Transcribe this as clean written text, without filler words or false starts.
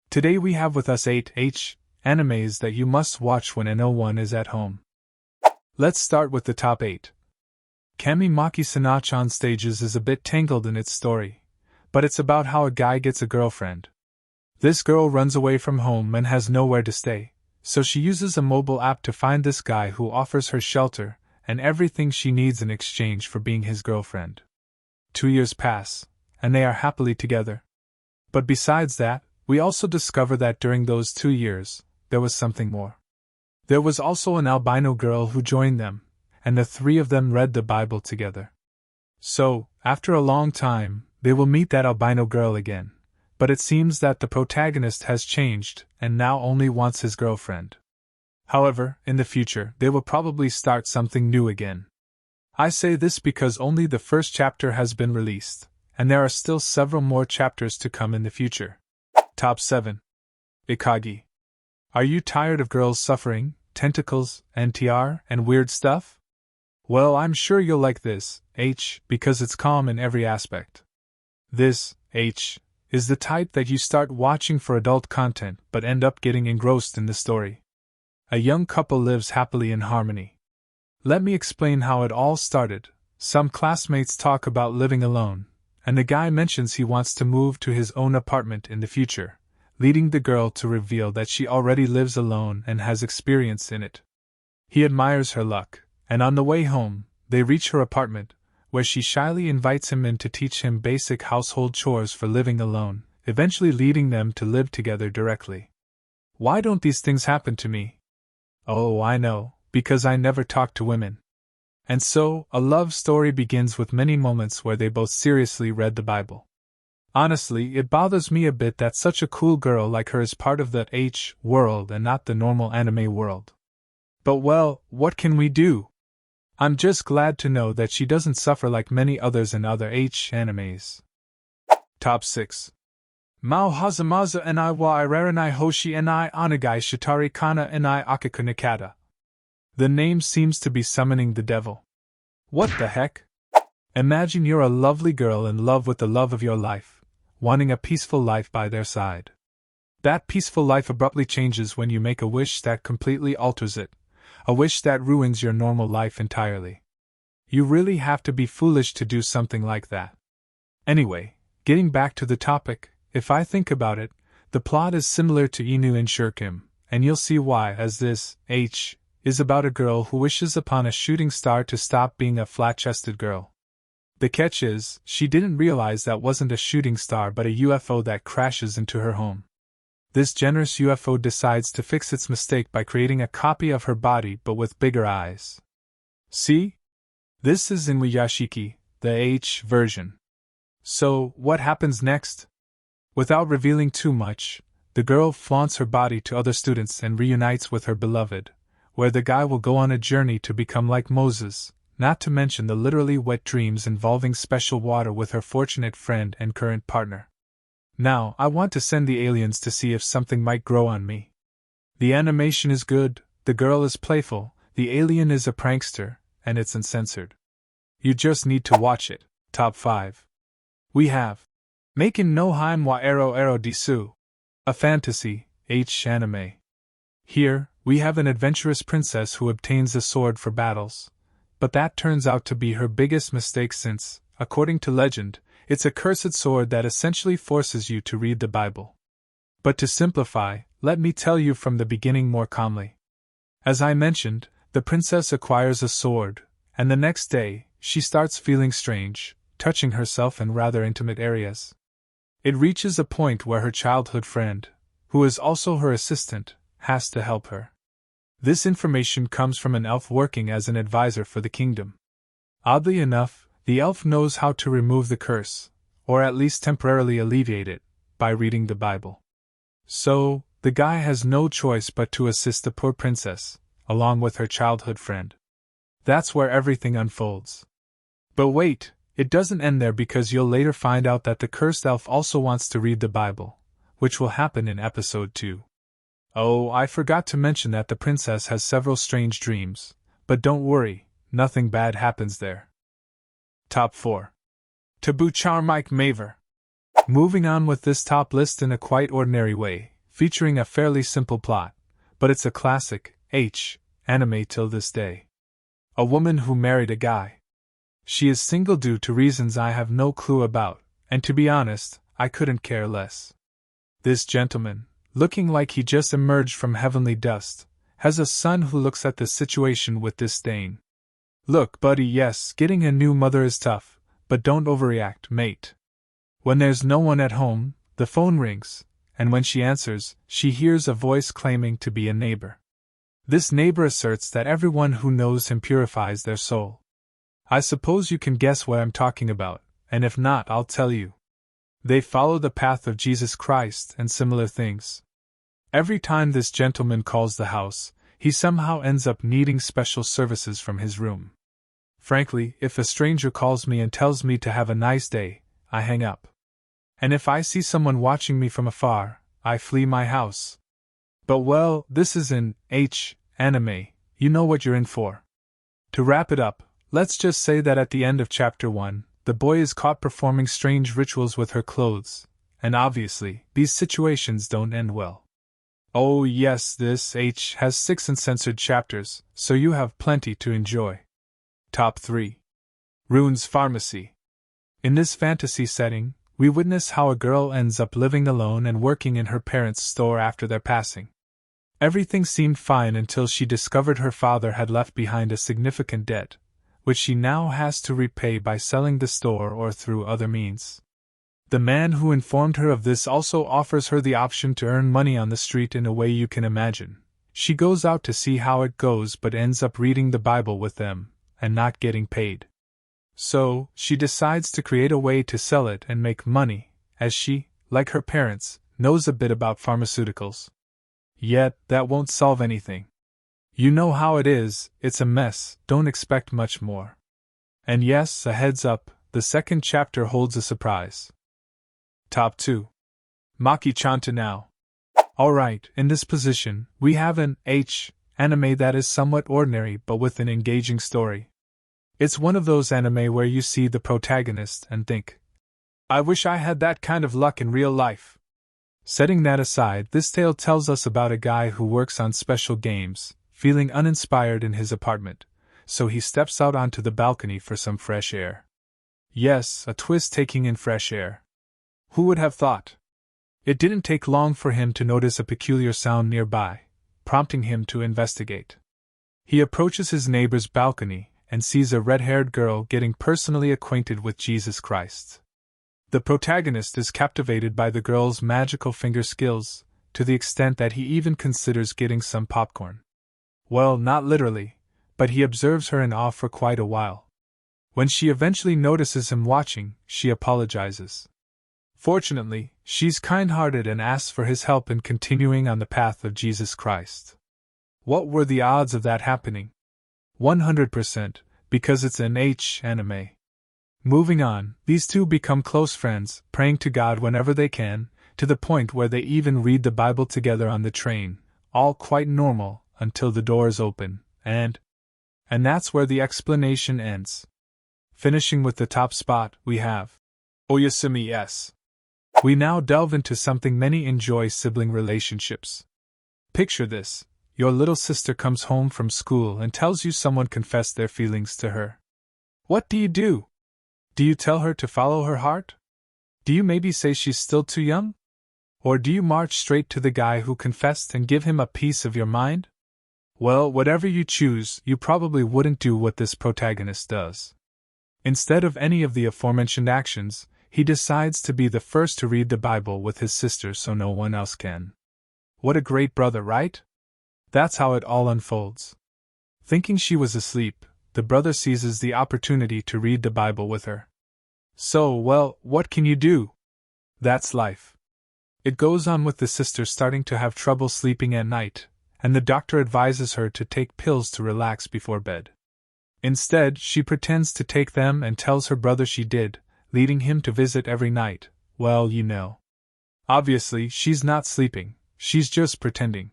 Today we have with us 8 animes that you must watch when no one is at home. Let's start with the top 8. Kami Maki Sanachan Stages is a bit tangled in its story, but it's about how a guy gets a girlfriend. This girl runs away from home and has nowhere to stay, so she uses a mobile app to find this guy who offers her shelter and everything she needs in exchange for being his girlfriend. 2 years pass, and they are happily together. But besides that, we also discover that during those 2 years, there was something more. There was also an albino girl who joined them, and the three of them read the Bible together. So, after a long time, they will meet that albino girl again, but it seems that the protagonist has changed and now only wants his girlfriend. However, in the future, they will probably start something new again. I say this because only the first chapter has been released, and there are still several more chapters to come in the future. Top 7. Ikagi. Are you tired of girls suffering, tentacles, NTR, and weird stuff? Well, I'm sure you'll like this, because it's calm in every aspect. This, is the type that you start watching for adult content but end up getting engrossed in the story. A young couple lives happily in harmony. Let me explain how it all started. Some classmates talk about living alone, and the guy mentions he wants to move to his own apartment in the future, leading the girl to reveal that she already lives alone and has experience in it. He admires her luck, and on the way home, they reach her apartment, where she shyly invites him in to teach him basic household chores for living alone, eventually leading them to live together directly. Why don't these things happen to me? Oh, I know, because I never talk to women. And so, a love story begins with many moments where they both seriously read the Bible. Honestly, it bothers me a bit that such a cool girl like her is part of the world and not the normal anime world. But well, what can we do? I'm just glad to know that she doesn't suffer like many others in other animes. Top 6. Mao Hazamaza Enai wa Iraranai Hoshi Enai Onagai Shitari Kana Enai Akaku Nakata. The name seems to be summoning the devil. What the heck? Imagine you're a lovely girl in love with the love of your life, wanting a peaceful life by their side. That peaceful life abruptly changes when you make a wish that completely alters it, a wish that ruins your normal life entirely. You really have to be foolish to do something like that. Anyway, getting back to the topic, if I think about it, the plot is similar to Inu and Shurkim, and you'll see why, as this, is about a girl who wishes upon a shooting star to stop being a flat-chested girl. The catch is, she didn't realize that wasn't a shooting star but a UFO that crashes into her home. This generous UFO decides to fix its mistake by creating a copy of her body but with bigger eyes. See? This is Inuyashiki, the version. So, what happens next? Without revealing too much, the girl flaunts her body to other students and reunites with her beloved, where the guy will go on a journey to become like Moses, not to mention the literally wet dreams involving special water with her fortunate friend and current partner. Now, I want to send the aliens to see if something might grow on me. The animation is good, the girl is playful, the alien is a prankster, and it's uncensored. You just need to watch it. Top 5. We have Maken no Haim wa Ero Ero Disu, a fantasy, anime. Here, we have an adventurous princess who obtains a sword for battles, but that turns out to be her biggest mistake since, according to legend, it's a cursed sword that essentially forces you to read the Bible. But to simplify, let me tell you from the beginning more calmly. As I mentioned, the princess acquires a sword, and the next day, she starts feeling strange, touching herself in rather intimate areas. It reaches a point where her childhood friend, who is also her assistant, has to help her. This information comes from an elf working as an advisor for the kingdom. Oddly enough, the elf knows how to remove the curse, or at least temporarily alleviate it, by reading the Bible. So, the guy has no choice but to assist the poor princess, along with her childhood friend. That's where everything unfolds. But wait, it doesn't end there because you'll later find out that the cursed elf also wants to read the Bible, which will happen in episode 2. Oh, I forgot to mention that the princess has several strange dreams, but don't worry, nothing bad happens there. Top 4. Taboo Charmike Maver. Moving on with this top list in a quite ordinary way, featuring a fairly simple plot, but it's a classic anime till this day. A woman who married a guy. She is single due to reasons I have no clue about, and to be honest, I couldn't care less. This gentleman, looking like he just emerged from heavenly dust, has a son who looks at the situation with disdain. Look, buddy, yes, getting a new mother is tough, but don't overreact, mate. When there's no one at home, the phone rings, and when she answers, she hears a voice claiming to be a neighbor. This neighbor asserts that everyone who knows him purifies their soul. I suppose you can guess what I'm talking about, and if not, I'll tell you. They follow the path of Jesus Christ and similar things. Every time this gentleman calls the house, he somehow ends up needing special services from his room. Frankly, if a stranger calls me and tells me to have a nice day, I hang up. And if I see someone watching me from afar, I flee my house. But well, this is an anime, you know what you're in for. To wrap it up, let's just say that at the end of Chapter 1, the boy is caught performing strange rituals with her clothes, and obviously, these situations don't end well. Oh yes, this has 6 uncensored chapters, so you have plenty to enjoy. Top 3. Rune's Pharmacy. In this fantasy setting, we witness how a girl ends up living alone and working in her parents' store after their passing. Everything seemed fine until she discovered her father had left behind a significant debt, which she now has to repay by selling the store or through other means. The man who informed her of this also offers her the option to earn money on the street in a way you can imagine. She goes out to see how it goes but ends up reading the Bible with them, and not getting paid. So, she decides to create a way to sell it and make money, as she, like her parents, knows a bit about pharmaceuticals. Yet, that won't solve anything. You know how it is, it's a mess, don't expect much more. And yes, a heads up, the second chapter holds a surprise. Top 2. Maki-chan now. Alright, in this position, we have an anime that is somewhat ordinary but with an engaging story. It's one of those anime where you see the protagonist and think, I wish I had that kind of luck in real life. Setting that aside, this tale tells us about a guy who works on special games, feeling uninspired in his apartment, so he steps out onto the balcony for some fresh air. Yes, a twist taking in fresh air. Who would have thought? It didn't take long for him to notice a peculiar sound nearby, prompting him to investigate. He approaches his neighbor's balcony and sees a red-haired girl getting personally acquainted with Jesus Christ. The protagonist is captivated by the girl's magical finger skills, to the extent that he even considers getting some popcorn. Well, not literally, but he observes her in awe for quite a while. When she eventually notices him watching, she apologizes. Fortunately, she's kind-hearted and asks for his help in continuing on the path of Jesus Christ. What were the odds of that happening? 100%, because it's an anime. Moving on, these two become close friends, praying to God whenever they can, to the point where they even read the Bible together on the train, all quite normal, until the doors open, and that's where the explanation ends. Finishing with the top spot, we have Oyasumi S. We now delve into something many enjoy: sibling relationships. Picture this: your little sister comes home from school and tells you someone confessed their feelings to her. What do you do? Do you tell her to follow her heart? Do you maybe say she's still too young? Or do you march straight to the guy who confessed and give him a piece of your mind? Well, whatever you choose, you probably wouldn't do what this protagonist does. Instead of any of the aforementioned actions, he decides to be the first to read the Bible with his sister so no one else can. What a great brother, right? That's how it all unfolds. Thinking she was asleep, the brother seizes the opportunity to read the Bible with her. So, well, what can you do? That's life. It goes on with the sister starting to have trouble sleeping at night, and the doctor advises her to take pills to relax before bed. Instead, she pretends to take them and tells her brother she did, leading him to visit every night. Well, you know. Obviously, she's not sleeping, she's just pretending.